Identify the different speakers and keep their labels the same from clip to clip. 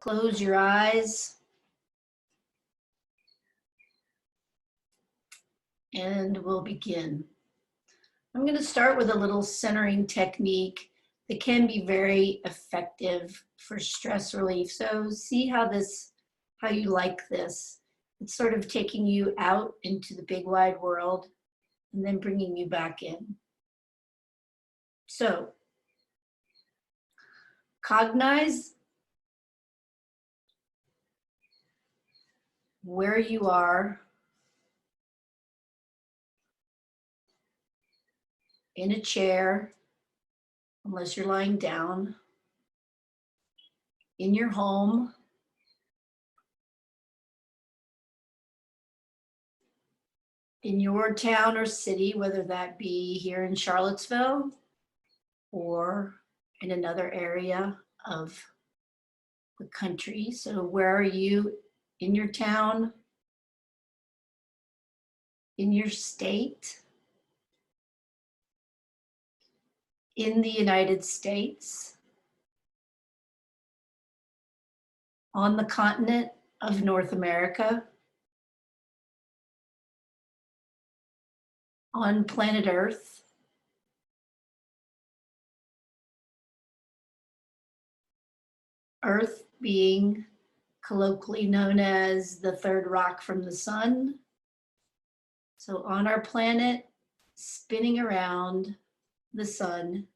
Speaker 1: Close your eyes. And we'll begin. I'm going to start with a little centering technique that can be very effective for stress relief. So see how you like this. It's sort of taking you out into the big wide world and then bringing you back in. So cognize where you are in a chair, unless you're lying down, in your home, in your town or city, whether that be here in Charlottesville or in another area of the country. So where are you in your town, in your state, in the United States, on the continent of North America, on planet Earth, Earth being colloquially known as the third rock from the sun. So on our planet, spinning around the sun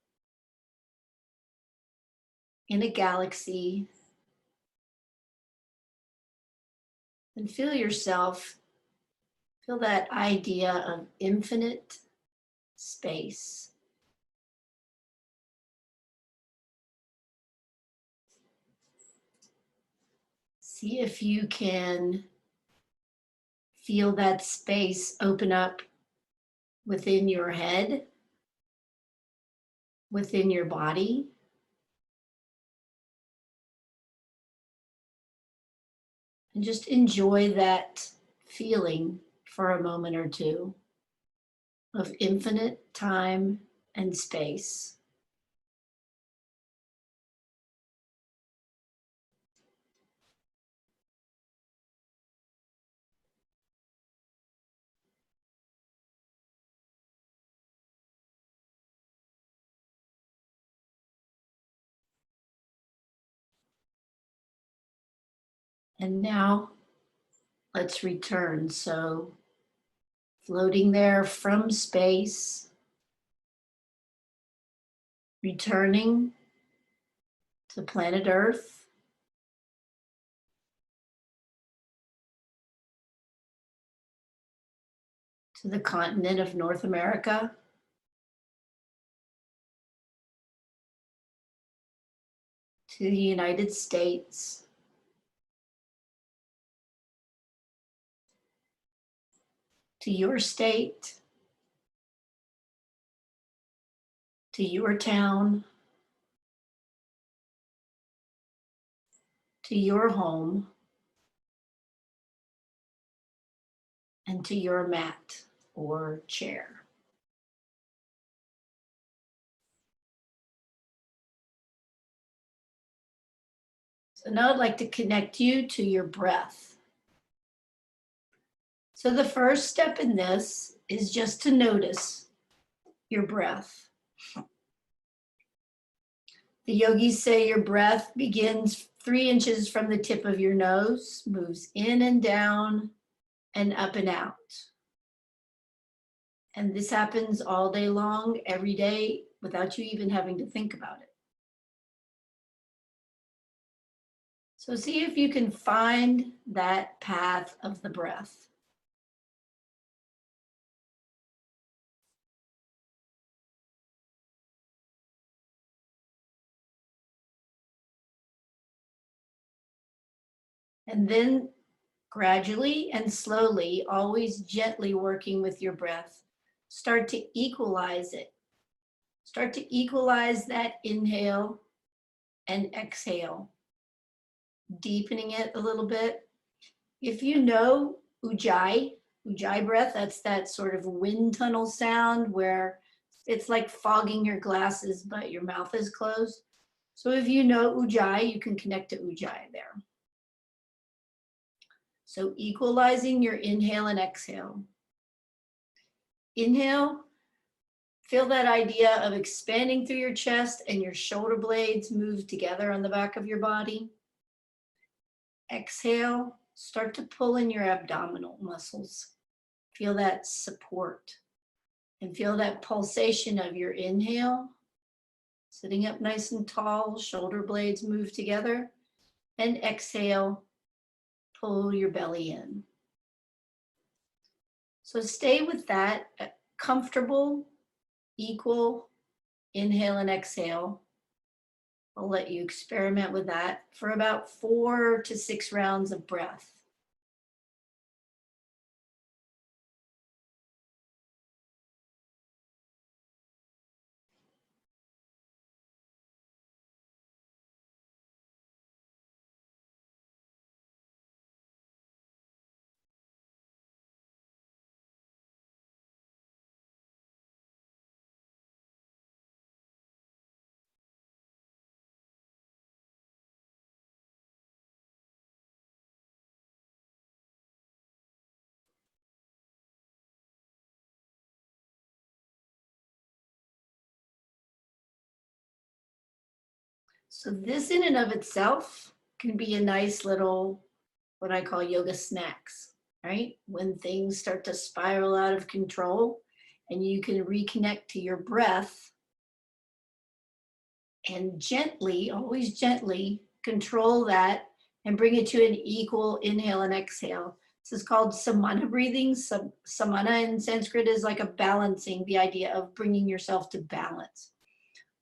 Speaker 1: in a galaxy, and feel that idea of infinite space. See if you can feel that space open up within your head, within your body. And just enjoy that feeling for a moment or two of infinite time and space. And now let's return. So floating there from space, returning to planet Earth, to the continent of North America, to the United States, to your state, to your town, to your home, and to your mat or chair. So now I'd like to connect you to your breath. So the first step in this is just to notice your breath. The yogis say your breath begins 3 inches from the tip of your nose, moves in and down and up and out. And this happens all day long, every day, without you even having to think about it. So see if you can find that path of the breath. And then gradually and slowly, always gently working with your breath, start to equalize it. Start to equalize that inhale and exhale, deepening it a little bit. If you know ujjayi breath, that's that sort of wind tunnel sound where it's like fogging your glasses, but your mouth is closed. So if you know Ujjayi, you can connect to Ujjayi there. So equalizing your inhale and exhale. Inhale, feel that idea of expanding through your chest and your shoulder blades move together on the back of your body. Exhale, start to pull in your abdominal muscles. Feel that support and feel that pulsation of your inhale. Sitting up nice and tall, shoulder blades move together. And exhale, pull your belly in. So stay with that comfortable, equal inhale and exhale. I'll let you experiment with that for about 4 to 6 rounds of breath. So this in and of itself can be a nice little, what I call yoga snacks, right? When things start to spiral out of control and you can reconnect to your breath and gently, always gently control that and bring it to an equal inhale and exhale. This is called samana breathing. Samana in Sanskrit is like a balancing, the idea of bringing yourself to balance.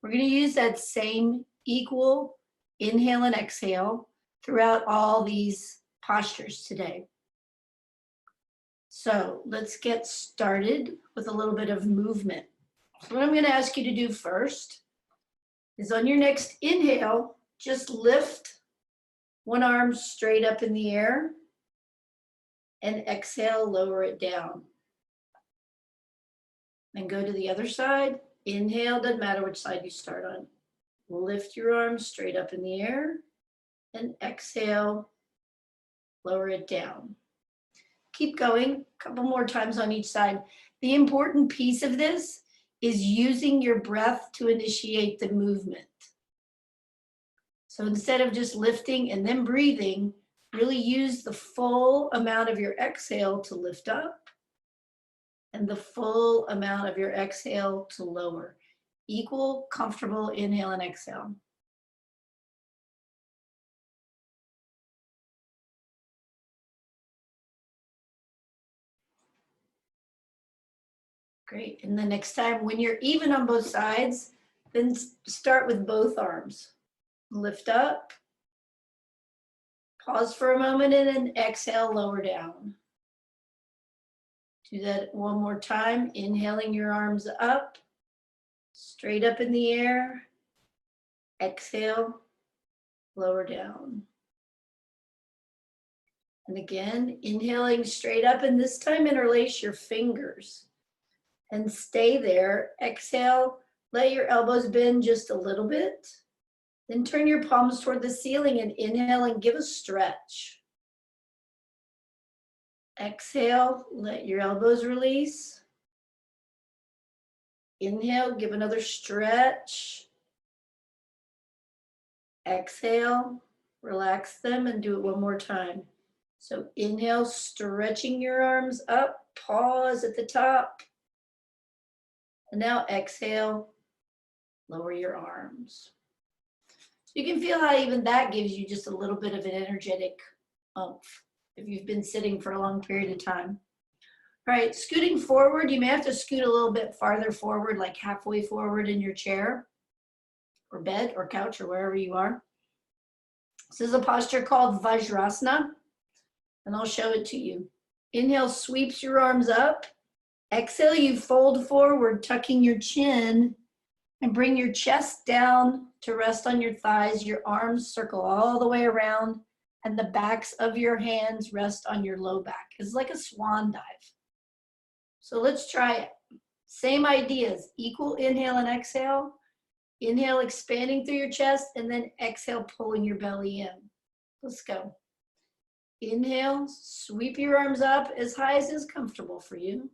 Speaker 1: We're going to use that same equal inhale and exhale throughout all these postures today. So let's get started with a little bit of movement. So what I'm going to ask you to do first is on your next inhale, just lift one arm straight up in the air and exhale, lower it down. Then go to the other side. Inhale, doesn't matter which side you start on. Lift your arms straight up in the air and exhale, lower it down. Keep going, a couple more times on each side. The important piece of this is using your breath to initiate the movement. So instead of just lifting and then breathing, really use the full amount of your exhale to lift up and the full amount of your exhale to lower. Equal, comfortable inhale and exhale. Great. And the next time when you're even on both sides, then start with both arms. Lift up, pause for a moment, and then exhale, lower down. Do that one more time, inhaling your arms up, straight up in the air, exhale, lower down. And again, inhaling straight up, and this time interlace your fingers and stay there. Exhale, let your elbows bend just a little bit. Then turn your palms toward the ceiling and inhale and give a stretch. Exhale, let your elbows release. Inhale, give another stretch. Exhale, relax them and do it one more time. So inhale, stretching your arms up, pause at the top. And now exhale, lower your arms. So you can feel how even that gives you just a little bit of an energetic oomph if you've been sitting for a long period of time. All right, scooting forward, you may have to scoot a little bit farther forward, like halfway forward in your chair or bed or couch or wherever you are. This is a posture called Vajrasana, and I'll show it to you. Inhale, sweeps your arms up. Exhale, you fold forward, tucking your chin, and bring your chest down to rest on your thighs. Your arms circle all the way around, and the backs of your hands rest on your low back. It's like a swan dive. So let's try it. Same ideas, equal inhale and exhale. Inhale, expanding through your chest, and then exhale, pulling your belly in. Let's go. Inhale, sweep your arms up as high as is comfortable for you.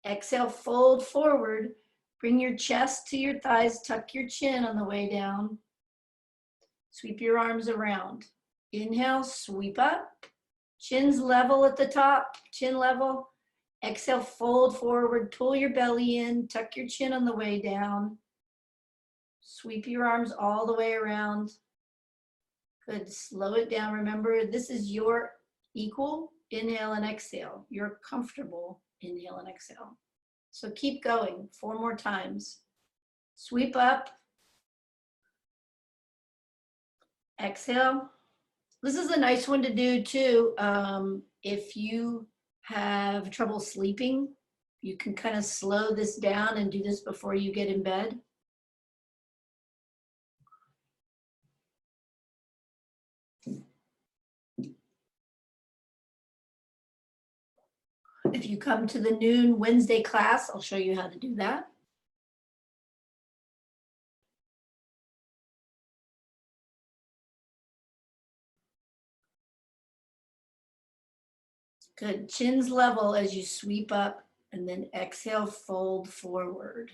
Speaker 1: Exhale, fold forward. Bring your chest to your thighs, tuck your chin on the way down. Sweep your arms around. Inhale, sweep up. Chin's level at the top, chin level. Exhale, fold forward, pull your belly in, tuck your chin on the way down. Sweep your arms all the way around. Good, slow it down. Remember, this is your equal inhale and exhale. Your comfortable inhale and exhale. So keep going, 4 more times. Sweep up. Exhale. This is a nice one to do too. If you have trouble sleeping, you can kind of slow this down and do this before you get in bed. If you come to the noon Wednesday class, I'll show you how to do that. Good, chin's level as you sweep up, and then exhale, fold forward.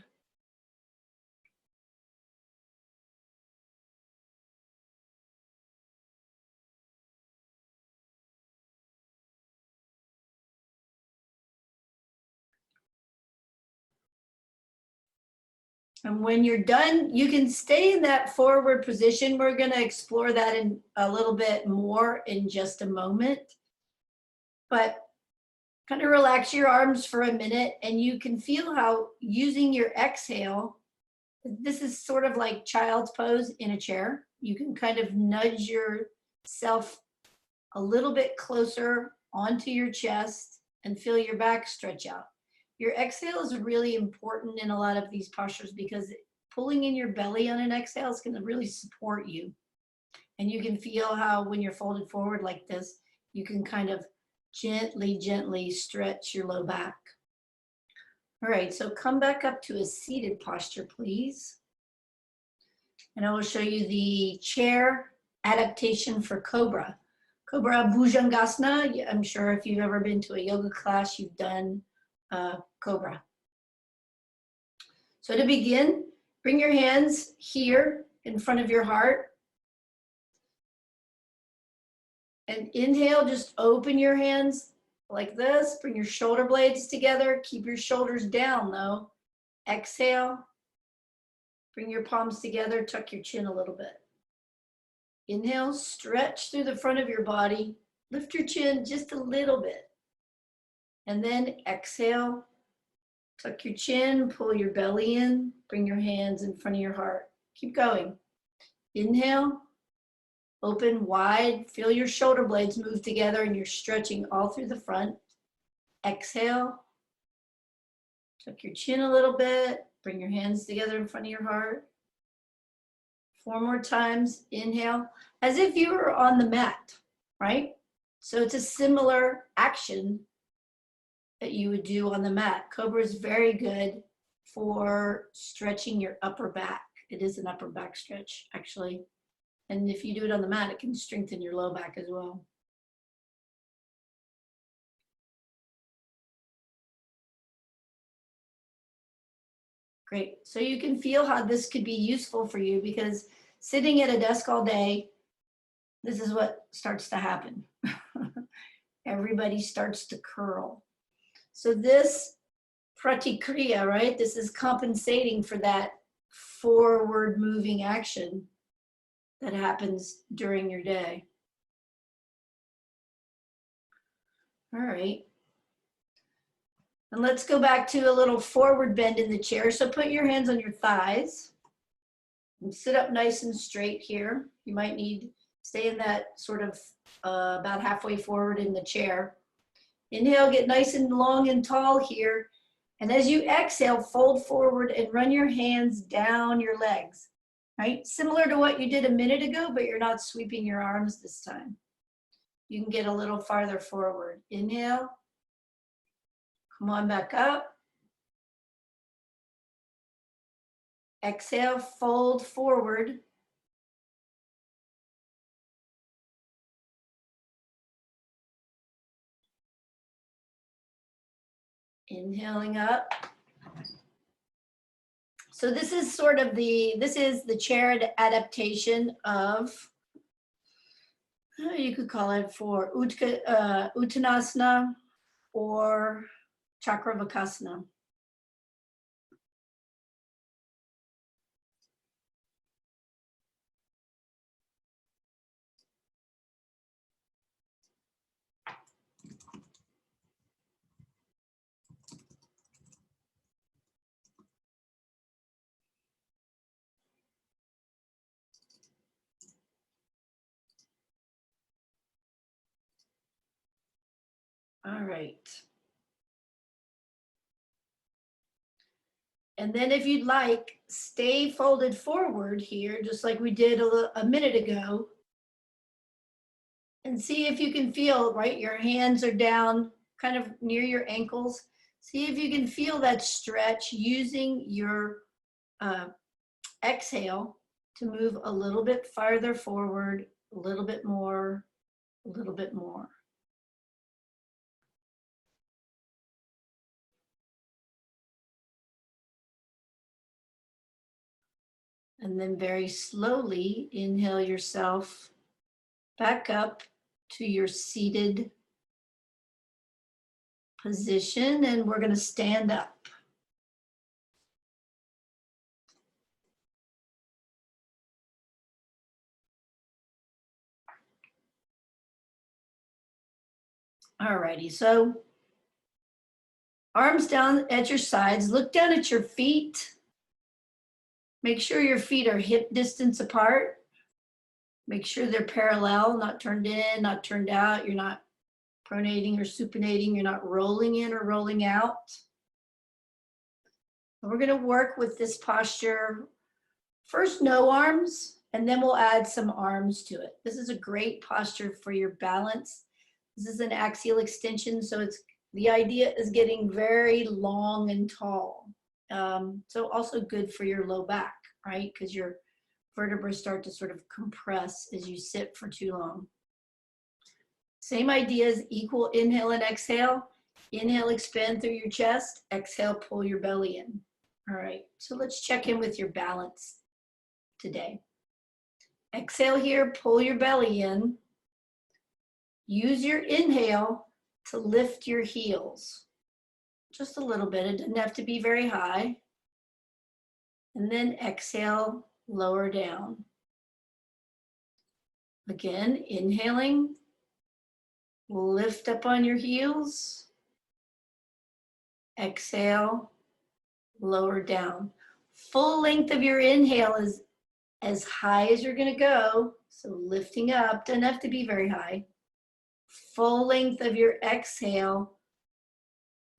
Speaker 1: And when you're done, you can stay in that forward position. We're going to explore that in a little bit more in just a moment. But kind of relax your arms for a minute, and you can feel how using your exhale, this is sort of like child's pose in a chair. You can kind of nudge yourself a little bit closer onto your chest and feel your back stretch out. Your exhale is really important in a lot of these postures because pulling in your belly on an exhale is going to really support you. And you can feel how when you're folded forward like this, you can kind of gently stretch your low back. All right, so come back up to a seated posture, please. And I will show you the chair adaptation for Cobra. Cobra Bhujangasana. I'm sure if you've ever been to a yoga class, you've done Cobra. So to begin, bring your hands here in front of your heart. And inhale, just open your hands like this. Bring your shoulder blades together. Keep your shoulders down though. Exhale. Bring your palms together. Tuck your chin a little bit. Inhale, stretch through the front of your body. Lift your chin just a little bit. And then exhale. Tuck your chin, pull your belly in. Bring your hands in front of your heart. Keep going. Inhale. Open wide, feel your shoulder blades move together and you're stretching all through the front. Exhale, tuck your chin a little bit, bring your hands together in front of your heart. 4 more times, inhale, as if you were on the mat, right? So it's a similar action that you would do on the mat. Cobra is very good for stretching your upper back. It is an upper back stretch, actually. And if you do it on the mat, it can strengthen your low back as well. Great. So you can feel how this could be useful for you because sitting at a desk all day, this is what starts to happen. Everybody starts to curl. So this pratikriya, right? This is compensating for that forward moving action that happens during your day. All right. And let's go back to a little forward bend in the chair. So put your hands on your thighs and sit up nice and straight here. You might need, stay in that sort of about halfway forward in the chair. Inhale, get nice and long and tall here. And as you exhale, fold forward and run your hands down your legs. Right? Similar to what you did a minute ago, but you're not sweeping your arms this time. You can get a little farther forward. Inhale. Come on back up. Exhale, fold forward. Inhaling up. So this is sort of this is the chair adaptation of, you could call it for Uttanasana or Chakravakasana. All right. And then if you'd like, stay folded forward here, just like we did a minute ago. And see if you can feel, right? Your hands are down kind of near your ankles. See if you can feel that stretch using your exhale to move a little bit farther forward, a little bit more, a little bit more. And then very slowly inhale yourself back up to your seated position, and we're going to stand up. Alrighty, so arms down at your sides, look down at your feet. Make sure your feet are hip distance apart. Make sure they're parallel, not turned in, not turned out. You're not pronating or supinating. You're not rolling in or rolling out. And we're going to work with this posture. First, no arms, and then we'll add some arms to it. This is a great posture for your balance. This is an axial extension, so the idea is getting very long and tall. So also good for your low back, right? Because your vertebrae start to sort of compress as you sit for too long. Same idea as equal inhale and exhale. Inhale, expand through your chest. Exhale, pull your belly in. All right, so let's check in with your balance today. Exhale here, pull your belly in. Use your inhale to lift your heels. Just a little bit, it doesn't have to be very high. And then exhale, lower down. Again, inhaling, lift up on your heels. Exhale, lower down. Full length of your inhale is as high as you're going to go. So lifting up, doesn't have to be very high. Full length of your exhale.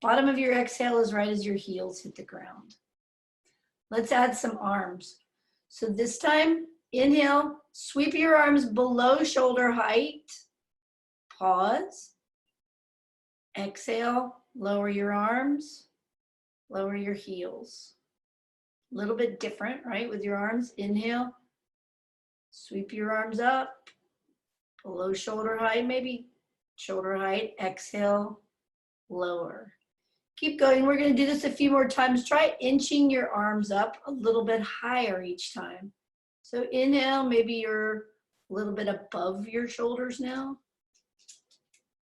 Speaker 1: Bottom of your exhale is right as your heels hit the ground. Let's add some arms. So this time, inhale, sweep your arms below shoulder height. Pause. Exhale, lower your arms, lower your heels. A little bit different, right? With your arms, inhale, sweep your arms up, below shoulder height, maybe shoulder height. Exhale, lower. Keep going. We're going to do this a few more times. Try inching your arms up a little bit higher each time. So inhale, maybe you're a little bit above your shoulders now.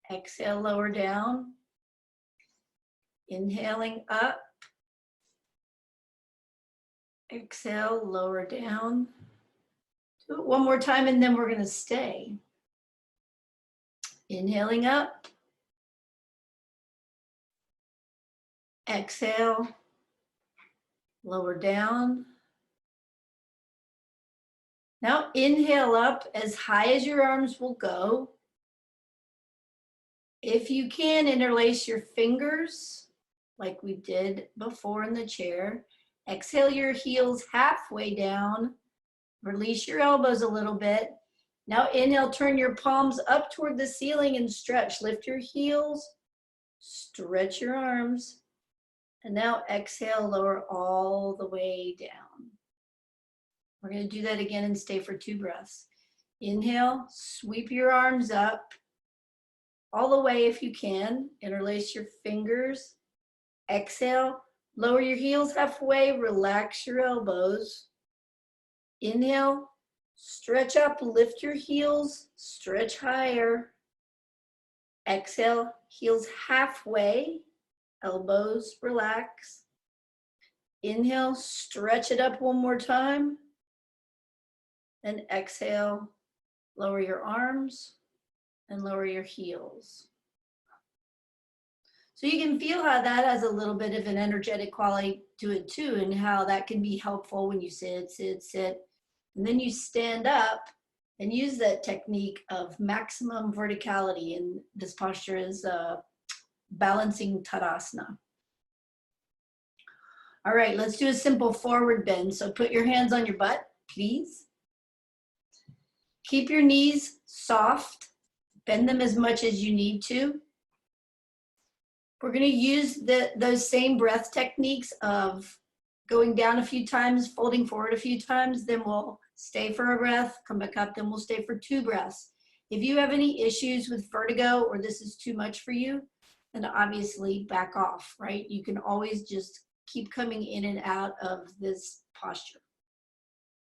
Speaker 1: Exhale, lower down. Inhaling up. Exhale, lower down. Do it one more time and then we're going to stay. Inhaling up. Exhale, lower down. Now inhale up as high as your arms will go. If you can, interlace your fingers like we did before in the chair. Exhale your heels halfway down. Release your elbows a little bit. Now inhale, turn your palms up toward the ceiling and stretch. Lift your heels, stretch your arms. And now exhale, lower all the way down. We're going to do that again and stay for 2 breaths. Inhale, sweep your arms up all the way if you can. Interlace your fingers. Exhale, lower your heels halfway, relax your elbows. Inhale, stretch up, lift your heels, stretch higher. Exhale, heels halfway, elbows relax. Inhale, stretch it up one more time. And exhale, lower your arms and lower your heels. So you can feel how that has a little bit of an energetic quality to it too, and how that can be helpful when you sit. And then you stand up and use that technique of maximum verticality. And this posture is balancing Tadasana. All right, let's do a simple forward bend. So put your hands on your butt, please. Keep your knees soft. Bend them as much as you need to. We're going to use those same breath techniques of going down a few times, folding forward a few times, then we'll stay for a breath, come back up, then we'll stay for 2 breaths. If you have any issues with vertigo or this is too much for you, then obviously back off, right? You can always just keep coming in and out of this posture.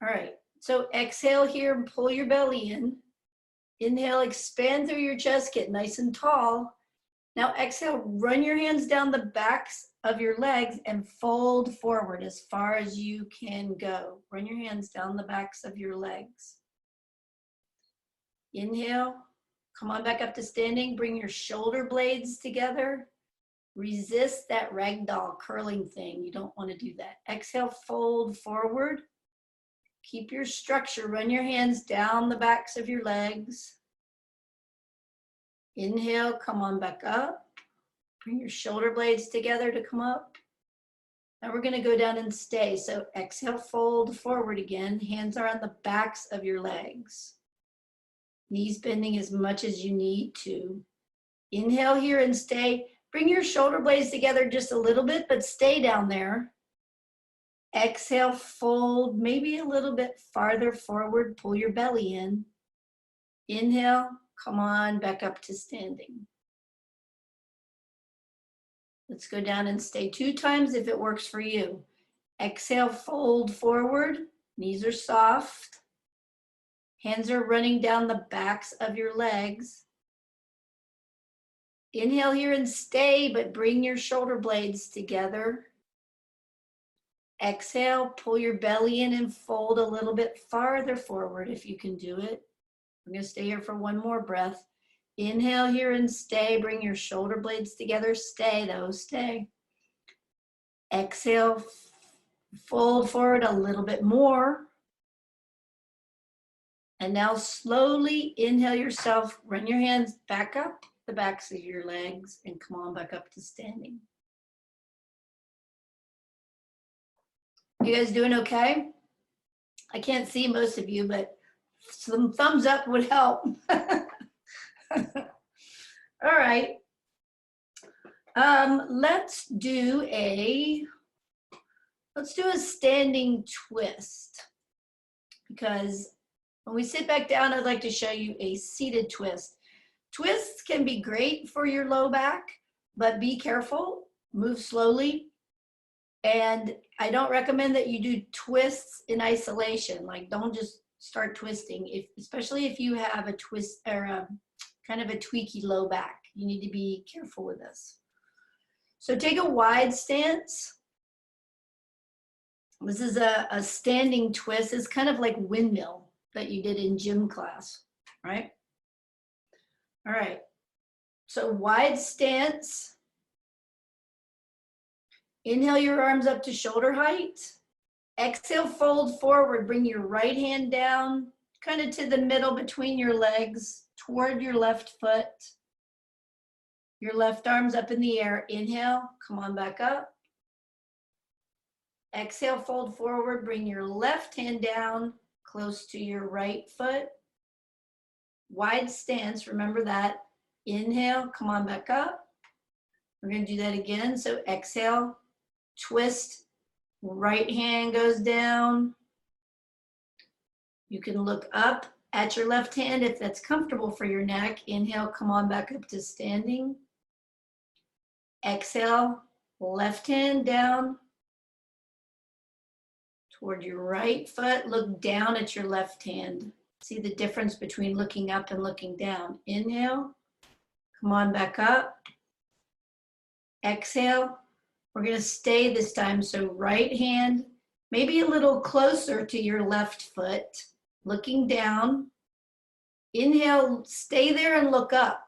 Speaker 1: All right, so exhale here and pull your belly in. Inhale, expand through your chest, get nice and tall. Now exhale, run your hands down the backs of your legs and fold forward as far as you can go. Run your hands down the backs of your legs. Inhale, come on back up to standing. Bring your shoulder blades together. Resist that ragdoll curling thing. You don't want to do that. Exhale, fold forward. Keep your structure. Run your hands down the backs of your legs. Inhale, come on back up. Bring your shoulder blades together to come up. Now we're going to go down and stay. So exhale, fold forward again. Hands are on the backs of your legs. Knees bending as much as you need to. Inhale here and stay. Bring your shoulder blades together just a little bit, but stay down there. Exhale, fold maybe a little bit farther forward. Pull your belly in. Inhale, come on back up to standing. Let's go down and stay 2 times if it works for you. Exhale, fold forward. Knees are soft. Hands are running down the backs of your legs. Inhale here and stay, but bring your shoulder blades together. Exhale, pull your belly in and fold a little bit farther forward if you can do it. I'm going to stay here for 1 more breath. Inhale here and stay. Bring your shoulder blades together. Stay though, stay. Exhale, fold forward a little bit more. And now slowly inhale yourself. Run your hands back up the backs of your legs and come on back up to standing. You guys doing okay? I can't see most of you, but some thumbs up would help. All right. Let's do a standing twist, because when we sit back down, I'd like to show you a seated twist. Twists can be great for your low back, but be careful, move slowly. And I don't recommend that you do twists in isolation. Like, don't just start twisting, especially if you have a twist or a kind of a tweaky low back. You need to be careful with this. So take a wide stance. This is a standing twist. It's kind of like windmill that you did in gym class, right? All right. So wide stance. Inhale your arms up to shoulder height. Exhale, fold forward. Bring your right hand down, kind of to the middle between your legs, toward your left foot. Your left arm's up in the air. Inhale, come on back up. Exhale, fold forward. Bring your left hand down, close to your right foot. Wide stance, remember that. Inhale, come on back up. We're going to do that again. So exhale, twist, right hand goes down. You can look up at your left hand if that's comfortable for your neck. Inhale, come on back up to standing. Exhale, left hand down toward your right foot. Look down at your left hand. See the difference between looking up and looking down. Inhale, come on back up. Exhale, we're going to stay this time. So right hand, maybe a little closer to your left foot, looking down. Inhale, stay there and look up.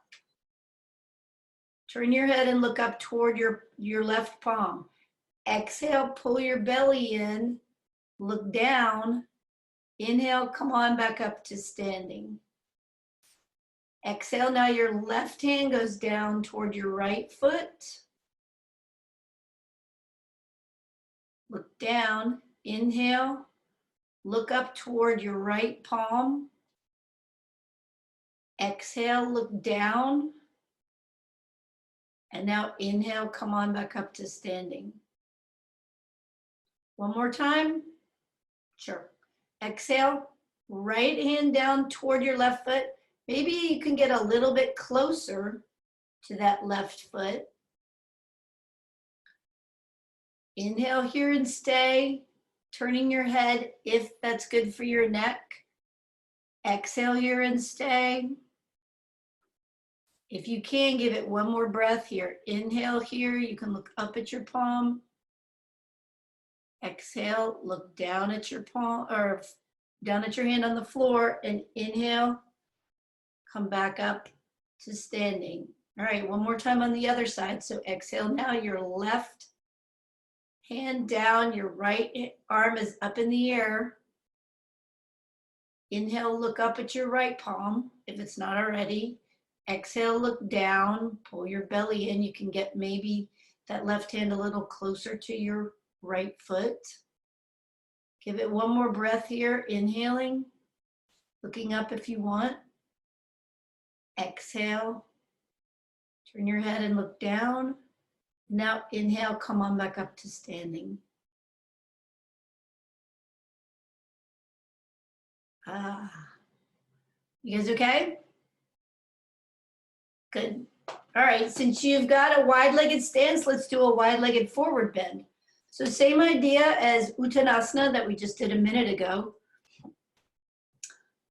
Speaker 1: Turn your head and look up toward your left palm. Exhale, pull your belly in, look down. Inhale, come on back up to standing. Exhale, now your left hand goes down toward your right foot. Look down, inhale, look up toward your right palm. Exhale, look down. And now inhale, come on back up to standing. One more time. Sure. Exhale, right hand down toward your left foot. Maybe you can get a little bit closer to that left foot. Inhale here and stay, turning your head if that's good for your neck. Exhale here and stay. If you can, give it one more breath here. Inhale here, you can look up at your palm. Exhale, look down at your palm or down at your hand on the floor, and inhale, come back up to standing. All right, one more time on the other side. So exhale now, your left hand down, your right arm is up in the air. Inhale, look up at your right palm if it's not already. Exhale, look down, pull your belly in. You can get maybe that left hand a little closer to your right foot. Give it one more breath here, inhaling, looking up if you want. Exhale, turn your head and look down. Now inhale, come on back up to standing. You guys okay? Good. All right, since you've got a wide-legged stance, let's do a wide-legged forward bend. So same idea as Uttanasana that we just did a minute ago.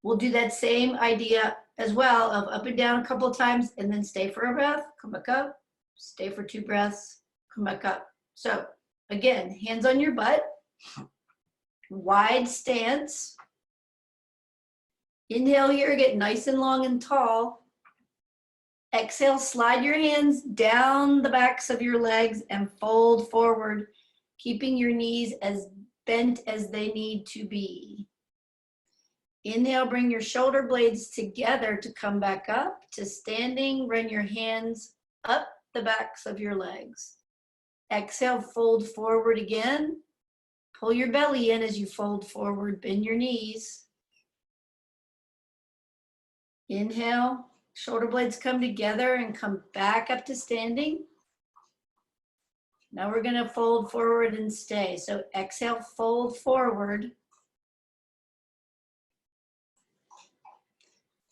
Speaker 1: We'll do that same idea as well of up and down a couple of times and then stay for a breath, come back up, stay for 2 breaths, come back up. So again, hands on your butt, wide stance. Inhale here, get nice and long and tall. Exhale, slide your hands down the backs of your legs and fold forward, keeping your knees as bent as they need to be. Inhale, bring your shoulder blades together to come back up to standing. Run your hands up the backs of your legs. Exhale, fold forward again. Pull your belly in as you fold forward, bend your knees. Inhale, shoulder blades come together and come back up to standing. Now we're going to fold forward and stay. So exhale, fold forward.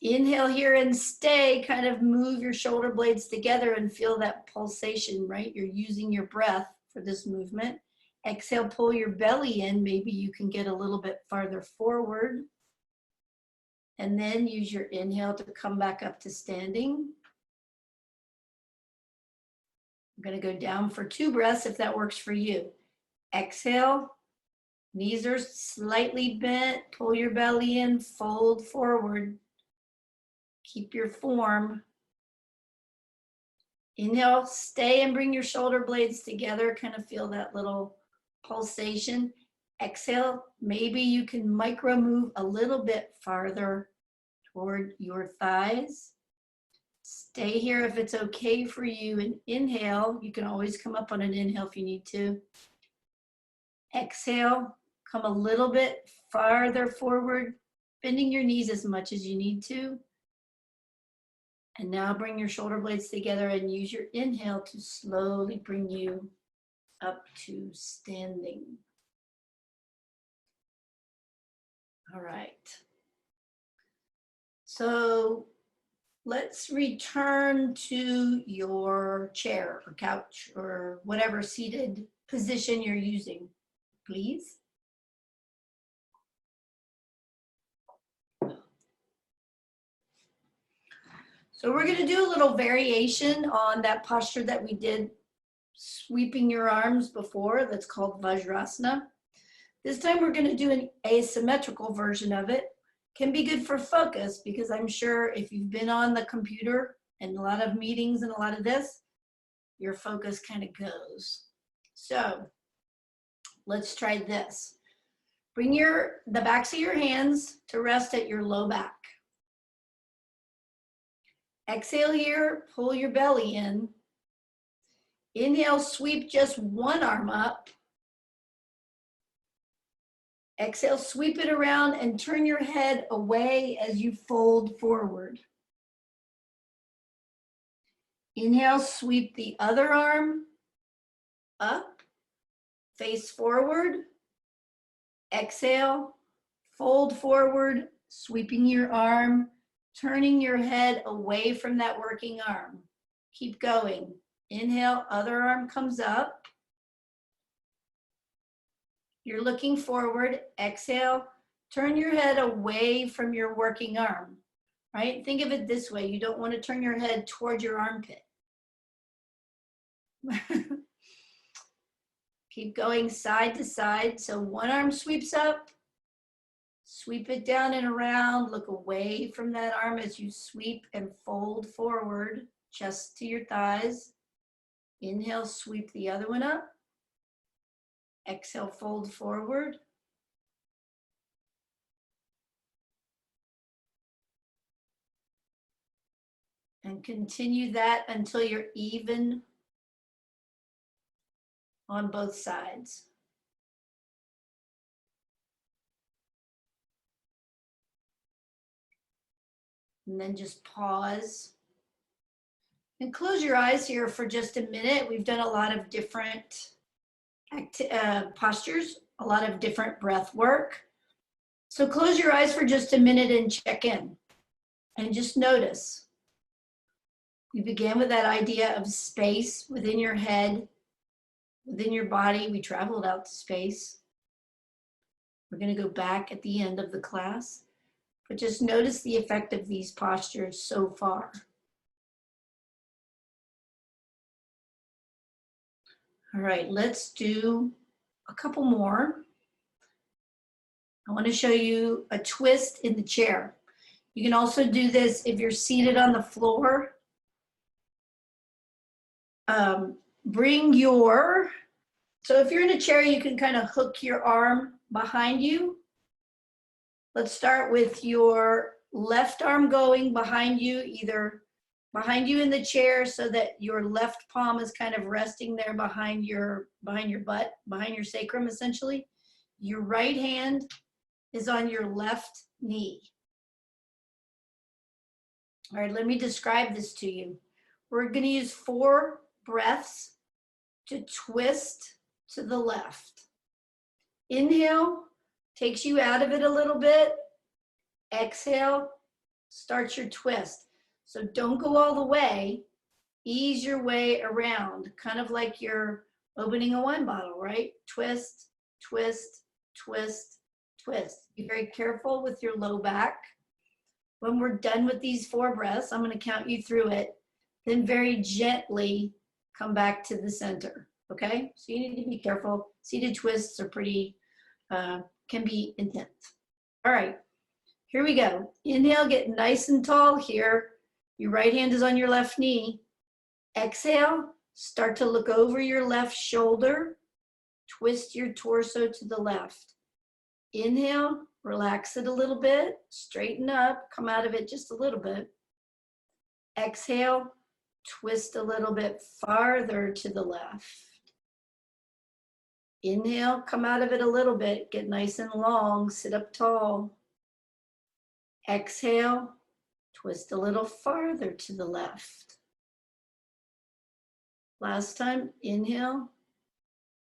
Speaker 1: Inhale here and stay. Kind of move your shoulder blades together and feel that pulsation, right? You're using your breath for this movement. Exhale, pull your belly in. Maybe you can get a little bit farther forward. And then use your inhale to come back up to standing. I'm going to go down for 2 breaths if that works for you. Exhale, knees are slightly bent, pull your belly in, fold forward. Keep your form. Inhale, stay and bring your shoulder blades together, kind of feel that little pulsation. Exhale, maybe you can micro move a little bit farther toward your thighs. Stay here if it's okay for you, and inhale. You can always come up on an inhale if you need to. Exhale, come a little bit farther forward, bending your knees as much as you need to. And now bring your shoulder blades together and use your inhale to slowly bring you up to standing. All right. So let's return to your chair or couch or whatever seated position you're using, please. So we're going to do a little variation on that posture that we did sweeping your arms before. That's called Vajrasana. This time we're going to do an asymmetrical version of it. Can be good for focus because I'm sure if you've been on the computer and a lot of meetings and a lot of this, your focus kind of goes. So let's try this. Bring the backs of your hands to rest at your low back. Exhale here, pull your belly in. Inhale, sweep just one arm up. Exhale, sweep it around and turn your head away as you fold forward. Inhale, sweep the other arm up, face forward. Exhale, fold forward, sweeping your arm, turning your head away from that working arm. Keep going. Inhale, other arm comes up. You're looking forward. Exhale, turn your head away from your working arm, right? Think of it this way. You don't want to turn your head toward your armpit. Keep going side to side. So one arm sweeps up, sweep it down and around. Look away from that arm as you sweep and fold forward, chest to your thighs. Inhale, sweep the other one up. Exhale, fold forward. And continue that until you're even on both sides. And then just pause. And close your eyes here for just a minute. We've done a lot of different postures, a lot of different breath work. So close your eyes for just a minute and check in and just notice. We began with that idea of space within your head, within your body. We traveled out to space. We're going to go back at the end of the class, but just notice the effect of these postures so far. All right, let's do a couple more. I want to show you a twist in the chair. You can also do this if you're seated on the floor. So if you're in a chair, you can kind of hook your arm behind you. Let's start with your left arm going behind you, either behind you in the chair so that your left palm is kind of resting there behind your butt, behind your sacrum essentially. Your right hand is on your left knee. All right, let me describe this to you. We're going to use 4 breaths to twist to the left. Inhale, takes you out of it a little bit. Exhale, starts your twist. So don't go all the way. Ease your way around, kind of like you're opening a wine bottle, right? Twist, twist, twist, twist. Be very careful with your low back. When we're done with these 4 breaths, I'm going to count you through it. Then very gently come back to the center, okay? So you need to be careful. Seated twists are can be intense. All right, here we go. Inhale, get nice and tall here. Your right hand is on your left knee. Exhale, start to look over your left shoulder. Twist your torso to the left. Inhale, relax it a little bit. Straighten up, come out of it just a little bit. Exhale, twist a little bit farther to the left. Inhale, come out of it a little bit. Get nice and long, sit up tall. Exhale, twist a little farther to the left. Last time, inhale,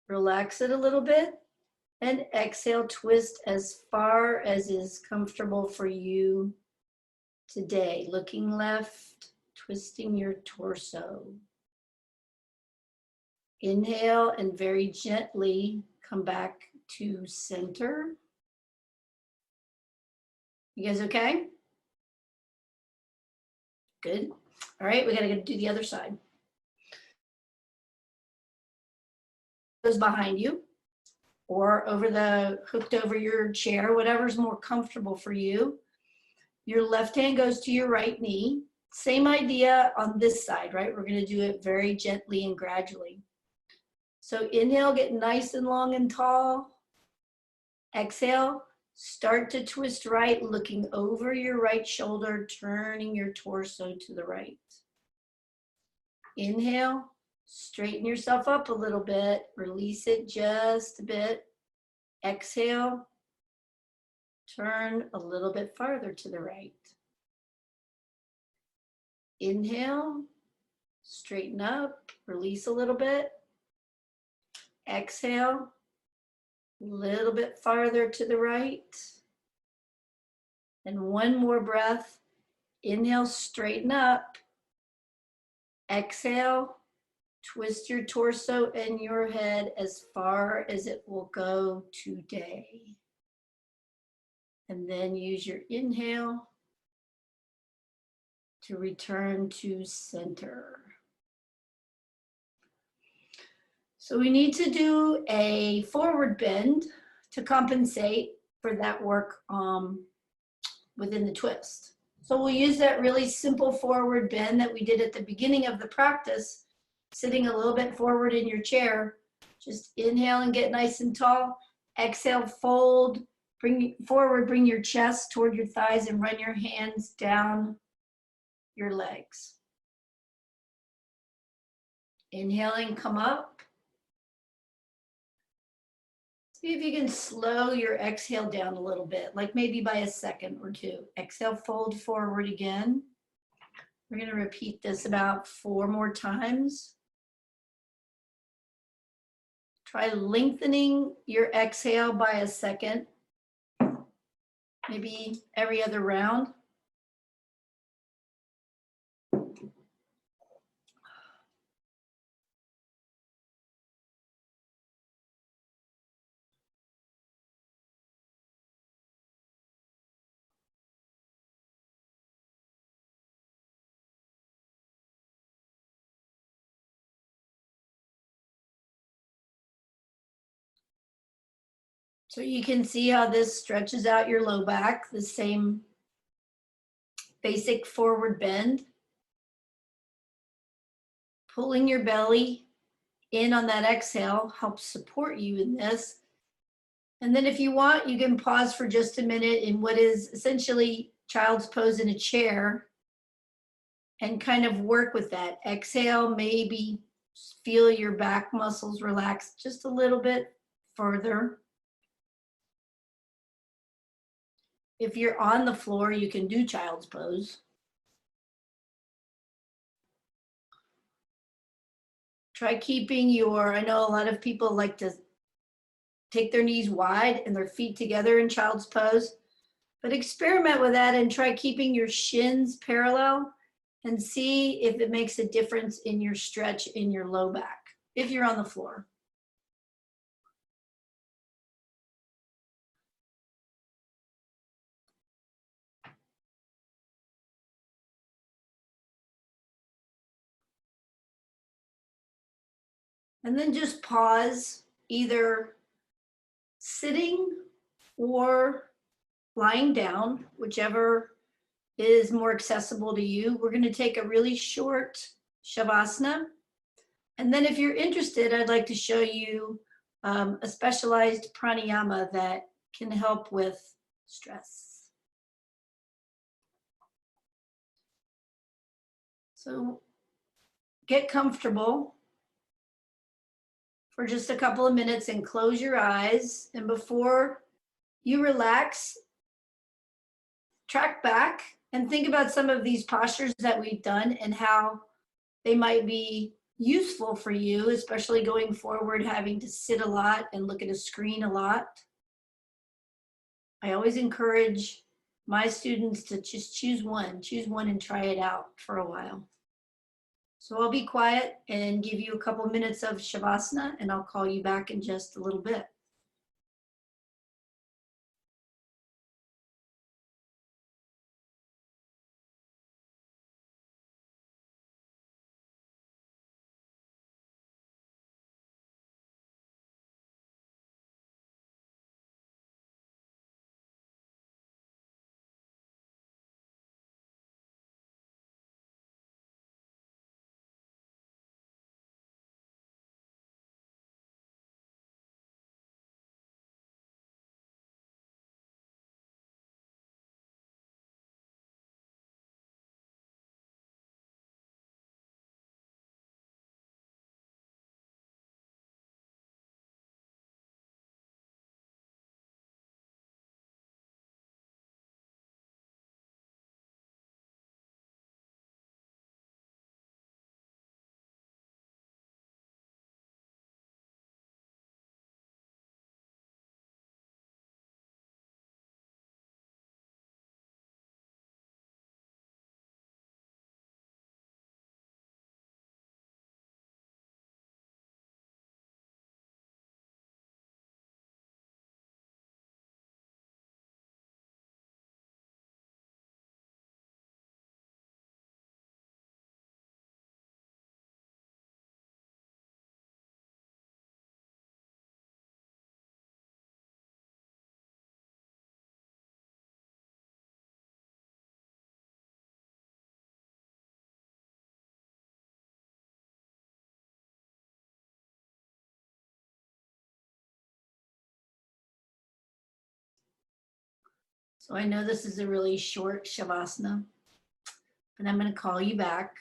Speaker 1: relax it a little bit, and exhale, twist as far as is comfortable for you today. Looking left, twisting your torso. Inhale and very gently come back to center. You guys okay? Good. All right, we gotta do the other side. Goes behind you or hooked over your chair, whatever's more comfortable for you. Your left hand goes to your right knee. Same idea on this side, right? We're gonna do it very gently and gradually. So inhale, get nice and long and tall. Exhale, start to twist right, looking over your right shoulder, turning your torso to the right. Inhale, straighten yourself up a little bit, release it just a bit. Exhale, turn a little bit farther to the right. Inhale, straighten up, release a little bit. Exhale, a little bit farther to the right. And one more breath. Inhale, straighten up. Exhale, twist your torso and your head as far as it will go today. And then use your inhale to return to center. So we need to do a forward bend to compensate for that work within the twist. So we'll use that really simple forward bend that we did at the beginning of the practice, sitting a little bit forward in your chair. Just inhale and get nice and tall. Exhale, fold, bring forward, bring your chest toward your thighs and run your hands down your legs. Inhaling, come up. See if you can slow your exhale down a little bit, like maybe by a second or two. Exhale, fold forward again. We're going to repeat this about 4 more times. Try lengthening your exhale by a second, maybe every other round. So you can see how this stretches out your low back, the same basic forward bend. Pulling your belly in on that exhale helps support you in this. And then if you want, you can pause for just a minute in what is essentially child's pose in a chair and kind of work with that. Exhale, maybe feel your back muscles relax just a little bit further. If you're on the floor, you can do child's pose. Try keeping I know a lot of people like to take their knees wide and their feet together in child's pose, but experiment with that and try keeping your shins parallel and see if it makes a difference in your stretch in your low back, if you're on the floor. And then just pause, either sitting or lying down, whichever is more accessible to you. We're going to take a really short shavasana. And then if you're interested, I'd like to show you a specialized pranayama that can help with stress. So get comfortable for just a couple of minutes and close your eyes. And before you relax, track back and think about some of these postures that we've done and how they might be useful for you, especially going forward, having to sit a lot and look at a screen a lot. I always encourage my students to just choose one and try it out for a while. So I'll be quiet and give you a couple minutes of Shavasana, and I'll call you back in just a little bit. So I know this is a really short Shavasana, but I'm going to call you back.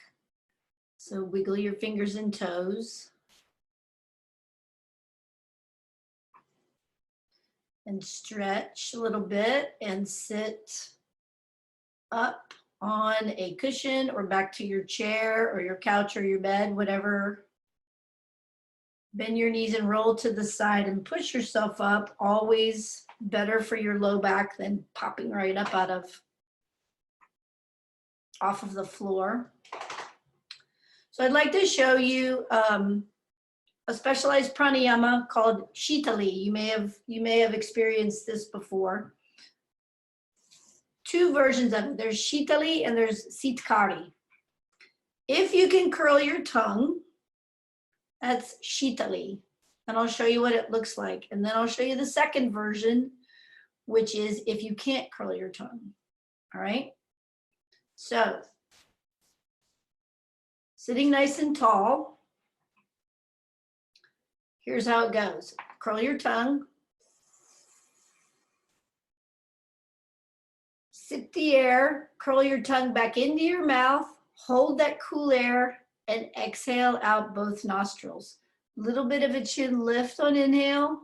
Speaker 1: So wiggle your fingers and toes. And stretch a little bit and sit up on a cushion or back to your chair or your couch or your bed, whatever. Bend your knees and roll to the side and push yourself up. Always better for your low back than popping right up off of the floor. So I'd like to show you a specialized pranayama called sitali. You may have experienced this before. Two versions of it. There's sitali and there's sitkari. If you can curl your tongue, that's sitali. And I'll show you what it looks like. And then I'll show you the second version, which is if you can't curl your tongue. All right. So sitting nice and tall. Here's how it goes. Curl your tongue. Sip the air, curl your tongue back into your mouth, hold that cool air, and exhale out both nostrils. Little bit of a chin lift on inhale,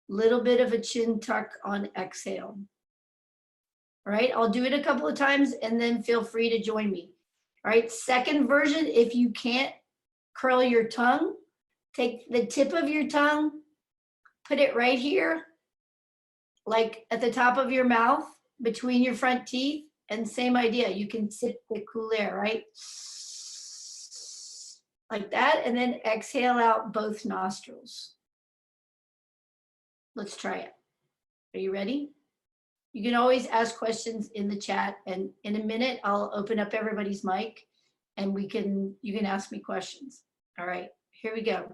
Speaker 1: little bit of a chin tuck on exhale. All right, I'll do it a couple of times and then feel free to join me. All right, second version, if you can't curl your tongue, take the tip of your tongue, put it right here, like at the top of your mouth, between your front teeth, and same idea. You can sip the cool air, right? Like that, and then exhale out both nostrils. Let's try it. Are you ready? You can always ask questions in the chat, and in a minute, I'll open up everybody's mic and you can ask me questions. All right, here we go.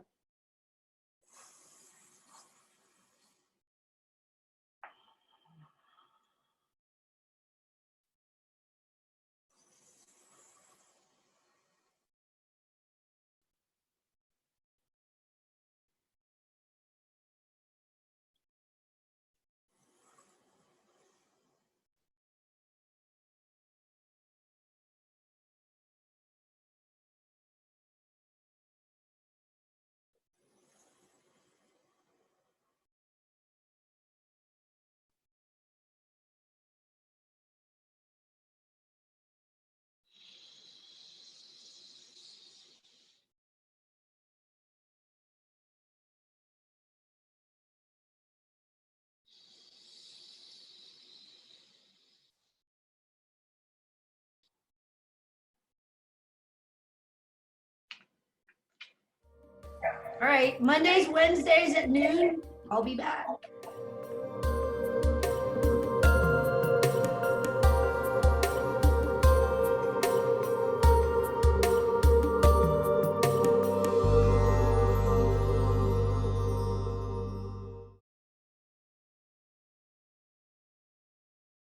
Speaker 1: All right, Mondays, Wednesdays at noon, I'll be back.